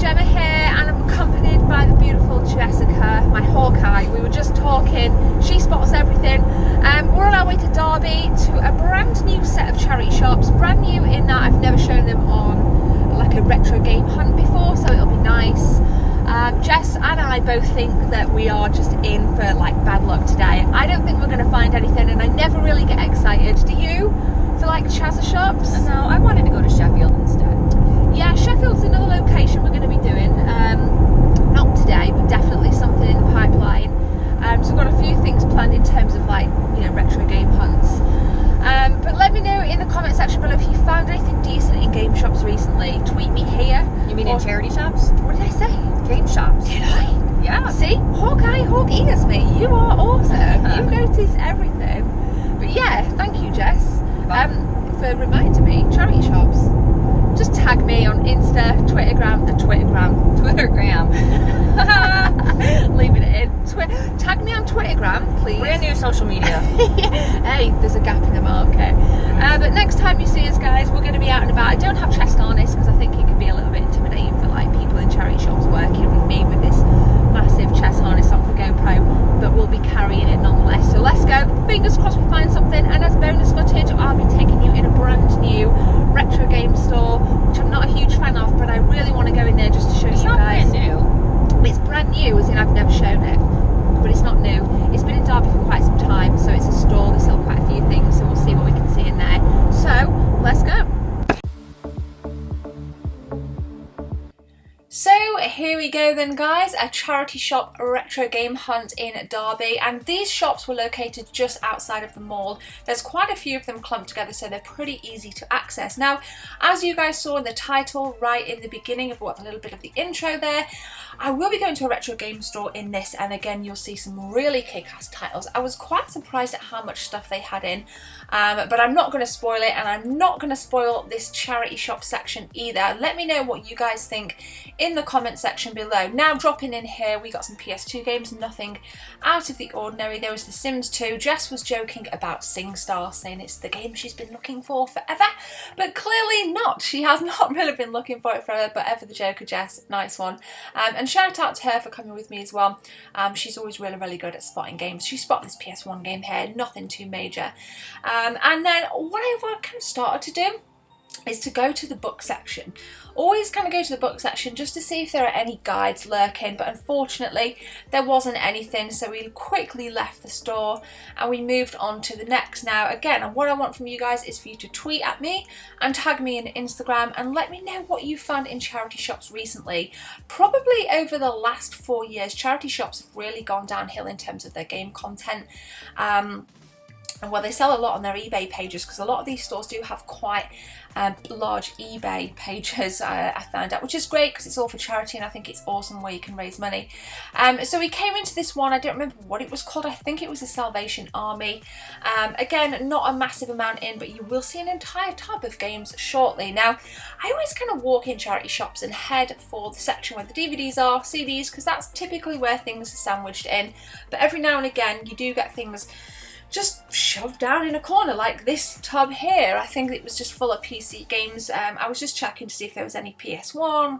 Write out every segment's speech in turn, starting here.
Gemma here, and I'm accompanied by the beautiful Jessica, my Hawkeye. We were just talking, she spots everything. We're on our way to Derby to a brand new set of charity shops, brand new in that I've never shown them on like a retro game hunt before, so it'll be nice. Jess and I both think that we are just in for like bad luck today. I don't think we're going to find anything, and I never really get excited. Do you? For like Chazza shops? No, I wanted to go to Sheffield instead. Yeah, Sheffield's another location we're going to be doing. Not today, but definitely something in the pipeline. So we've got a few things planned in terms of like, you know, retro game hunts. But let me know in the comment section below if you found anything decent in game shops recently. Tweet me here. You mean in charity shops? What did I say? Game shops. Did I? Yeah. See? Hawkeye, Hawk ears me. You are awesome. You notice everything. But yeah, thank you, Jess, for reminding me. Charity shops. Just tag me on Insta, Twittergram. Leaving it in. Tag me on Twittergram, please. Brand new social media. Hey, there's a gap in the market. But next time you see us, guys, we're going to be out and about. I don't have chest harness because I think it can be a little bit intimidating for like people in charity shops working with me with this massive chest harness on for GoPro, but we'll be carrying it nonetheless. So let's go. Fingers crossed we find something. And as bonus footage, I'll be taking you in a brand new retro game store, which I'm not a huge fan of, but I really want to go in there just to show you guys. It's not brand new. It's brand new, as in I've never shown it, but it's not new. It's been in Derby for quite some time, so it's a store that sells quite a few things, so we'll see what we can see in there. So let's go. So here we go then, guys, a charity shop retro game hunt in Derby, and these shops were located just outside of the mall. There's quite a few of them clumped together, so they're pretty easy to access. Now, as you guys saw in the title right in the beginning of what a little bit of the intro there, I will be going to a retro game store in this, and again you'll see some really kick-ass titles. I was quite surprised at how much stuff they had in, but I'm not going to spoil it, and I'm not going to spoil this charity shop section either. Let me know what you guys think in the comment section below. Now, dropping in here, we got some PS2 games, nothing out of the ordinary. There was The Sims 2. Jess was joking about SingStar, saying it's the game she's been looking for forever, but clearly not. She has not really been looking for it forever, but ever the joker, Jess. Nice one. And shout out to her for coming with me as well. She's always really good at spotting games. She spotted this PS1 game here, nothing too major. And then what I kind of started to do is to go to the book section. Always kind of go to the book section just to see if there are any guides lurking, but unfortunately there wasn't anything, so we quickly left the store and we moved on to the next. Now again, what I want from you guys is for you to tweet at me and tag me in Instagram and let me know what you found in charity shops recently. Probably over the last 4 years, charity shops have really gone downhill in terms of their game content. And well, they sell a lot on their eBay pages, because a lot of these stores do have quite large eBay pages, I found out, which is great because it's all for charity, and I think it's awesome where you can raise money. So we came into this one, I don't remember what it was called, I think it was the Salvation Army. Again, not a massive amount in, but you will see an entire tub of games shortly. Now, I always kind of walk in charity shops and head for the section where the DVDs are, CDs, because that's typically where things are sandwiched in, but every now and again you do get things just shoved down in a corner, like this tub here. I think it was just full of PC games. I was just checking to see if there was any PS1,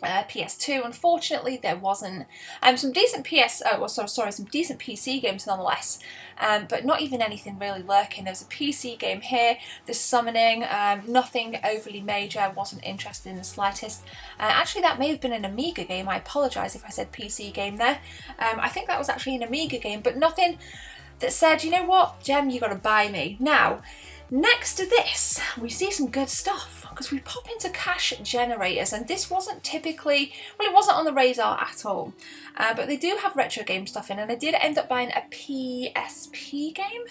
PS2. Unfortunately, there wasn't. Some decent some decent PC games nonetheless, but not even anything really lurking. There's a PC game here, The Summoning, nothing overly major. I wasn't interested in the slightest. Actually, that may have been an Amiga game. I apologise if I said PC game there. I think that was actually an Amiga game, but nothing that said, you know what, Gem, you got to buy me. Now, next to this, we see some good stuff, because we pop into cash generators, and this wasn't typically, well, it wasn't on the radar at all, but they do have retro game stuff in, and I did end up buying a PSP game.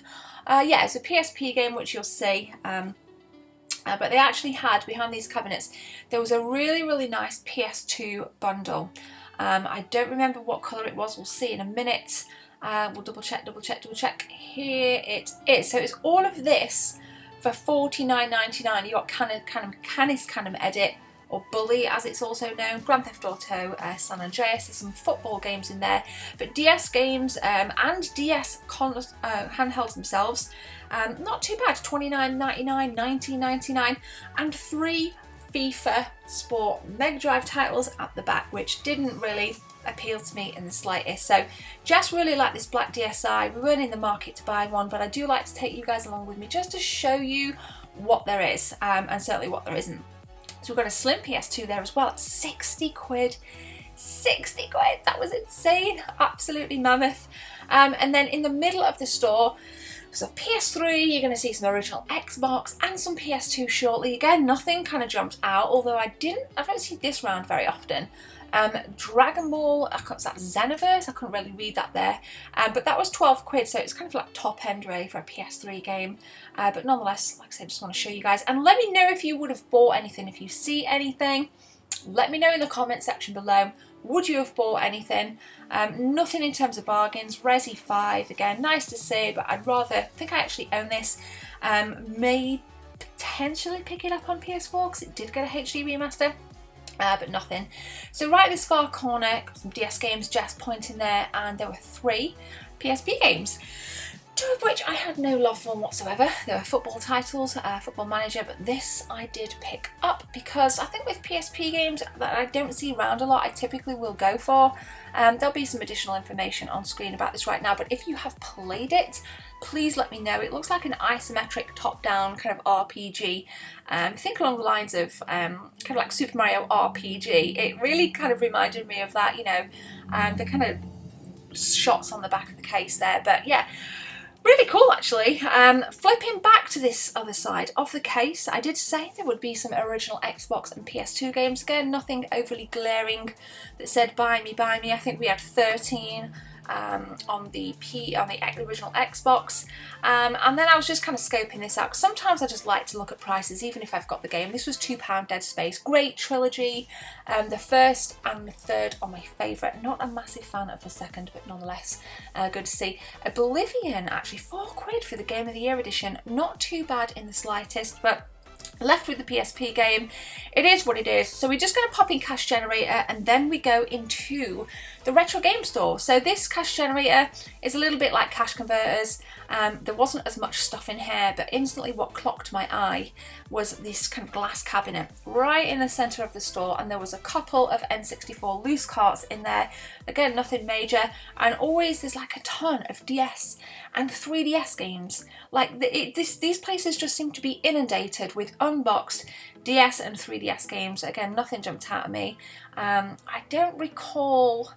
Yeah, it's a PSP game, which you'll see. But they actually had, behind these cabinets, there was a really nice PS2 bundle. I don't remember what colour it was, we'll see in a minute. We'll double check. Here it is. So it's all of this for $49.99. You got Canis Canem Edit, or Bully as it's also known, Grand Theft Auto, San Andreas. There's some football games in there, but DS games and DS handhelds themselves, not too bad. $29.99, $19.99, and 3 FIFA Sport Mega Drive titles at the back, which didn't really appeal to me in the slightest. So just really like this black DSi. We weren't in the market to buy one, but I do like to take you guys along with me just to show you what there is, and certainly what there isn't. So we've got a slim PS2 there as well at 60 quid. 60 quid, that was insane, absolutely mammoth. And then in the middle of the store, so PS3, you're going to see some original Xbox and some PS2 shortly. Again, nothing kind of jumped out, although I don't see this round very often. Dragon Ball, was that Xenoverse? I couldn't really read that there. But that was 12 quid, so it's kind of like top end really for a PS3 game. But nonetheless, like I said, just want to show you guys. And let me know if you would have bought anything, if you see anything. Let me know in the comment section below. Would you have bought anything? Nothing in terms of bargains. Resi 5, again, nice to see, but I'd rather, I think I actually own this. May potentially pick it up on PS4 because it did get a HD remaster. But nothing. So right this far corner, got some DS games just pointing there, and there were 3 PSP games. 2 of which I had no love for whatsoever. They were football titles, Football Manager, but this I did pick up because I think with PSP games that I don't see around a lot, I typically will go for. There'll be some additional information on screen about this right now, but if you have played it, please let me know. It looks like an isometric top-down kind of RPG. Think along the lines of kind of like Super Mario RPG. It really kind of reminded me of that, you know, the kind of shots on the back of the case there. But yeah, really cool actually. Flipping back to this other side of the case, I did say there would be some original Xbox and PS2 games. Again, nothing overly glaring that said buy me, buy me. I think we had 13 on the original Xbox, and then I was just kind of scoping this out because sometimes I just like to look at prices even if I've got the game. This was £2 Dead Space, great trilogy. The first and the third are my favourite. Not a massive fan of the second, but nonetheless good to see. Oblivion, actually 4 quid for the Game of the Year edition, not too bad in the slightest, but left with the PSP game, it is what it is. So we're just going to pop in Cash Generator and then we go into the retro game store. So this Cash Generator is a little bit like Cash Converters. There wasn't as much stuff in here, but instantly what clocked my eye was this kind of glass cabinet right in the centre of the store, and there was a couple of N64 loose carts in there. Again, nothing major, and always there's like a ton of DS and 3DS games. Like these places just seem to be inundated with unboxed DS and 3DS games. Again, nothing jumped out at me. I don't recall,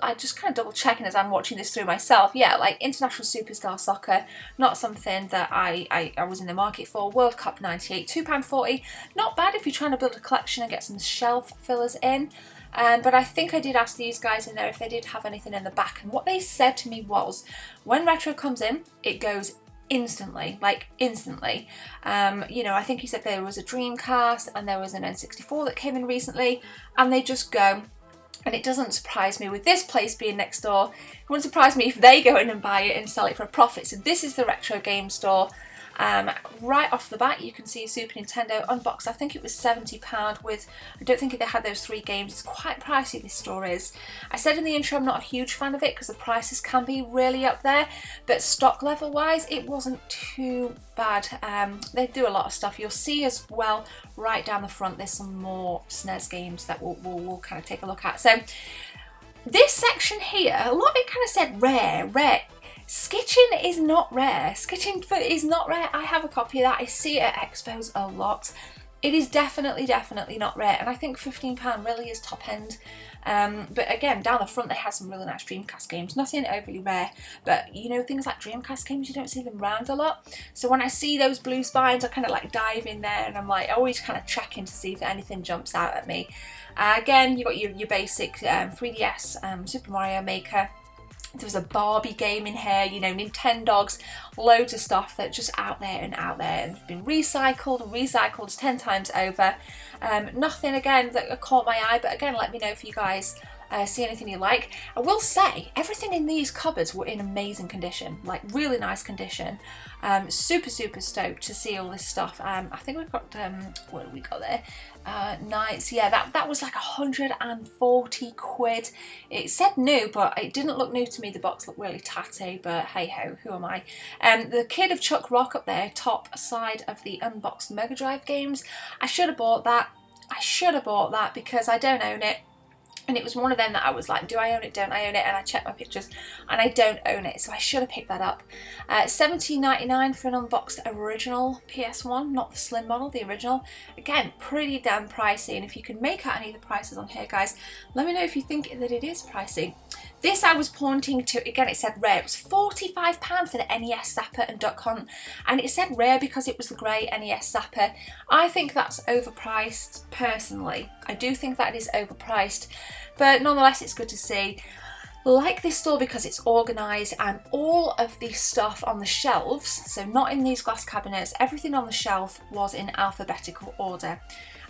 I just kind of double checking as I'm watching this through myself. Yeah, like International Superstar Soccer, not something that I was in the market for. World Cup 98, £2.40. Not bad if you're trying to build a collection and get some shelf fillers in. But I think I did ask these guys in there if they did have anything in the back, and what they said to me was, when retro comes in, it goes instantly, like instantly. You know, I think he said there was a Dreamcast and there was an N64 that came in recently, and they just go. And it doesn't surprise me with this place being next door. It wouldn't surprise me if they go in and buy it and sell it for a profit. So this is the retro game store. Right off the bat you can see Super Nintendo unboxed. I think it was £70 with, I don't think they had those 3 games. It's quite pricey, this store is. I said in the intro I'm not a huge fan of it because the prices can be really up there, but stock level wise it wasn't too bad. They do a lot of stuff. You'll see as well right down the front there's some more SNES games that we'll kind of take a look at. So this section here, a lot of it kind of said rare. Skitching is not rare. Skitching is not rare. I have a copy of that. I see it at expos a lot. It is definitely not rare, and I think £15 really is top end. But again, down the front they have some really nice Dreamcast games. Nothing overly rare, but you know, things like Dreamcast games, you don't see them around a lot. So when I see those blue spines, I kind of like dive in there, and I'm like always kind of checking to see if anything jumps out at me. Again, you've got your basic 3DS Super Mario Maker. There was a Barbie game in here, you know, Nintendogs, loads of stuff that's just out there and it's been recycled 10 times over. Nothing again that caught my eye, but again, let me know if you guys see anything you like. I will say everything in these cupboards were in amazing condition, like really nice condition. Super stoked to see all this stuff. I think we've got what have we got there? Nice, yeah, that was like 140 quid. It said new, but it didn't look new to me. The box looked really tatty, but hey ho, who am I? The Kid of Chuck Rock up there, top side of the unboxed Mega Drive games. I should have bought that. I should have bought that because I don't own it. And it was one of them that I was like, do I own it, don't I own it? And I checked my pictures and I don't own it, so I should have picked that up. $17.99 for an unboxed original PS1, not the slim model, the original. Again, pretty damn pricey, and if you can make out any of the prices on here, guys, let me know if you think that it is pricey. This I was pointing to, again, it said rare. It was £45 for the NES Zapper and Duck Hunt, and it said rare because it was the grey NES Zapper. I think that's overpriced, personally. I do think that is overpriced, but nonetheless, it's good to see. Like this store because it's organised, and all of the stuff on the shelves, so not in these glass cabinets, everything on the shelf was in alphabetical order.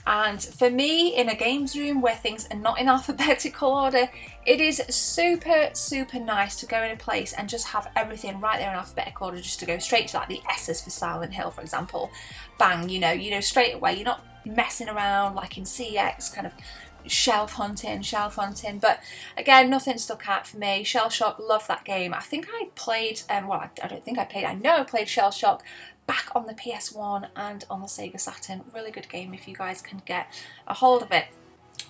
And for me, in a games room where things are not in alphabetical order, it is super, super nice to go in a place and just have everything right there in alphabetical order, just to go straight to like the S's for Silent Hill, for example. Bang, you know, straight away. You're not messing around like in CX, kind of shelf hunting. But again, nothing stuck out for me. Shell Shock, love that game. I think I played, well, I don't think I played, I know I played Shell Shock back on the PS1 and on the SEGA SATURN. Really good game if you guys can get a hold of it.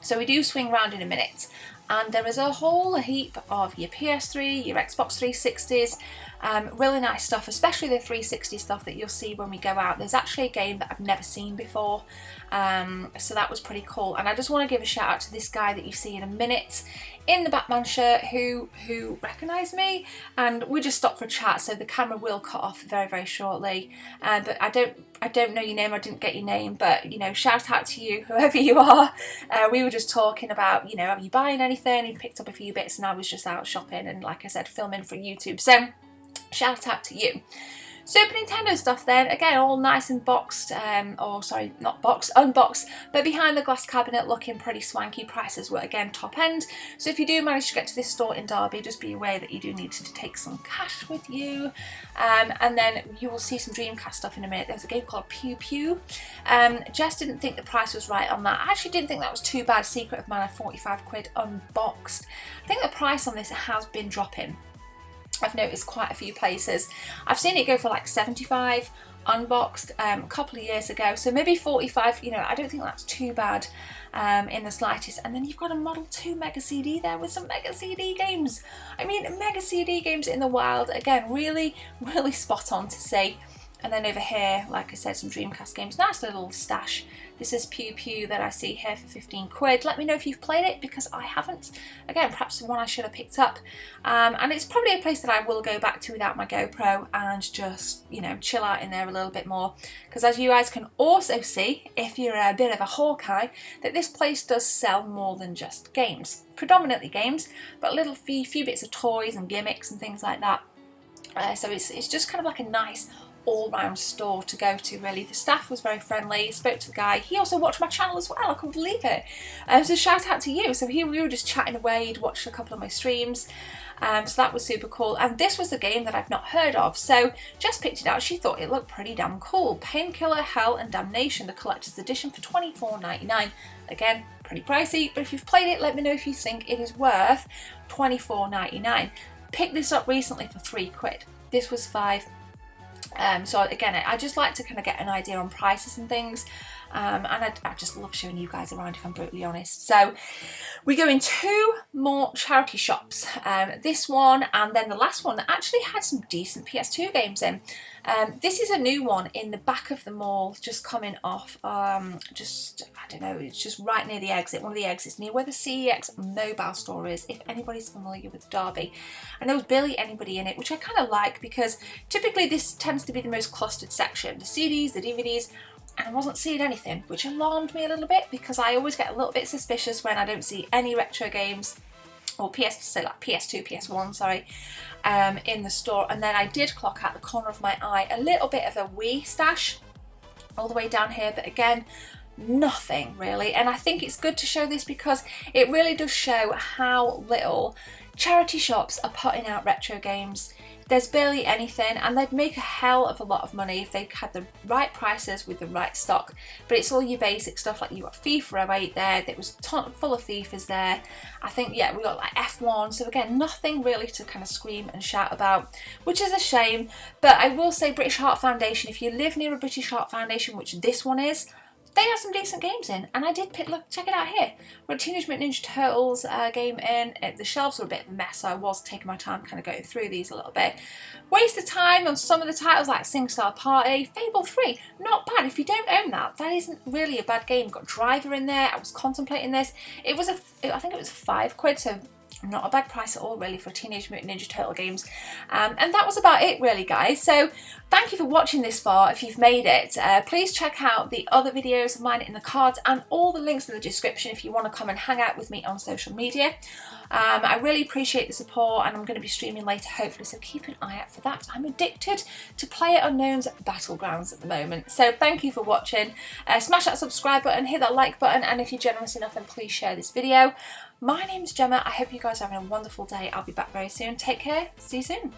So we do swing round in a minute, and there is a whole heap of your PS3, your Xbox 360s, really nice stuff, especially the 360 stuff that you'll see when we go out. There's actually a game that I've never seen before, so that was pretty cool. And I just want to give a shout out to this guy that you see in a minute in the Batman shirt who recognised me, and we just stopped for a chat, so the camera will cut off very, very shortly. But I don't know your name, I didn't get your name, but you know, shout out to you, whoever you are. We were just talking about, you know, are you buying anything? He picked up a few bits and I was just out shopping and, like I said, filming for YouTube. So shout out to you. Super Nintendo stuff then, again, all nice and boxed, or sorry, not boxed, unboxed, but behind the glass cabinet, looking pretty swanky. Prices were again top end, so if you do manage to get to this store in Derby, just be aware that you do need to take some cash with you. And then you will see some Dreamcast stuff in a minute. There's a game called Pew Pew. Jess didn't think the price was right on that. I actually didn't think that was too bad. Secret of Mana, 45 quid unboxed. I think the price on this has been dropping. I've noticed quite a few places. I've seen it go for like 75 unboxed a couple of years ago, so maybe 45, you know, I don't think that's too bad in the slightest. And then you've got a Model 2 Mega CD there with some Mega CD games. I mean, Mega CD games in the wild, again, really, really spot on to see. And then over here, like I said, some Dreamcast games. Nice little stash. This is Pew Pew that I see here for 15 quid. Let me know if you've played it, because I haven't. Again, perhaps the one I should have picked up. And it's probably a place that I will go back to without my GoPro and just, you know, chill out in there a little bit more. Because as you guys can also see, if you're a bit of a Hawkeye, that this place does sell more than just games. Predominantly games, but a little few bits of toys and gimmicks and things like that. So it's just kind of like a nice all-round store to go to, really. The staff was very friendly. Spoke to the guy. He also watched my channel as well. I couldn't believe it. So shout out to you. So we were just chatting away. He'd watched a couple of my streams. So that was super cool. And this was the game that I've not heard of. So Jess picked it out. She thought it looked pretty damn cool. Painkiller, Hell and Damnation, the collector's edition for $24.99. Again, pretty pricey, but if you've played it, let me know if you think it is worth $24.99. Picked this up recently for 3 quid. This was 5. So again, I just like to kind of get an idea on prices and things, and I just love showing you guys around, if I'm brutally honest. So we go in 2 more charity shops, this one and then the last one that actually had some decent PS2 games in. This is a new one in the back of the mall, just coming off, just, I don't know, it's just right near the exit, one of the exits near where the CEX mobile store is, if anybody's familiar with Derby. And there was barely anybody in it, which I kind of like, because typically this tends to be the most clustered section, the CDs, the DVDs, and I wasn't seeing anything, which alarmed me a little bit, because I always get a little bit suspicious when I don't see any retro games, or PS2, PS1, sorry, in the store. And then I did clock out the corner of my eye a little bit of a Wii stash all the way down here, but again, nothing really. And I think it's good to show this because it really does show how little charity shops are putting out retro games. There's barely anything, and they'd make a hell of a lot of money if they had the right prices with the right stock. But it's all your basic stuff, like you got FIFA 08 there, that was full of FIFAs there. I think, yeah, we got like F1, so again, nothing really to kind of scream and shout about, which is a shame. But I will say British Heart Foundation, if you live near a British Heart Foundation, which this one is, they had some decent games in, and I did pick, look, check it out here. We've got a Teenage Mutant Ninja Turtles game in. The shelves were a bit of a mess, so I was taking my time kind of going through these a little bit. Waste of time on some of the titles like Sing Star Party. Fable 3, not bad. If you don't own that, that isn't really a bad game. You've got Driver in there. I was contemplating this. It was I think it was £5, so not a bad price at all really for Teenage Mutant Ninja Turtle games. And that was about it really, guys. So thank you for watching this far. If you've made it, please check out the other videos of mine in the cards and all the links in the description if you want to come and hang out with me on social media. I really appreciate the support, and I'm going to be streaming later hopefully, so keep an eye out for that. I'm addicted to PlayerUnknown's Battlegrounds at the moment. So thank you for watching. Smash that subscribe button, hit that like button, and if you're generous enough, then please share this video. My name's Gemma. I hope you guys are having a wonderful day. I'll be back very soon. Take care. See you soon.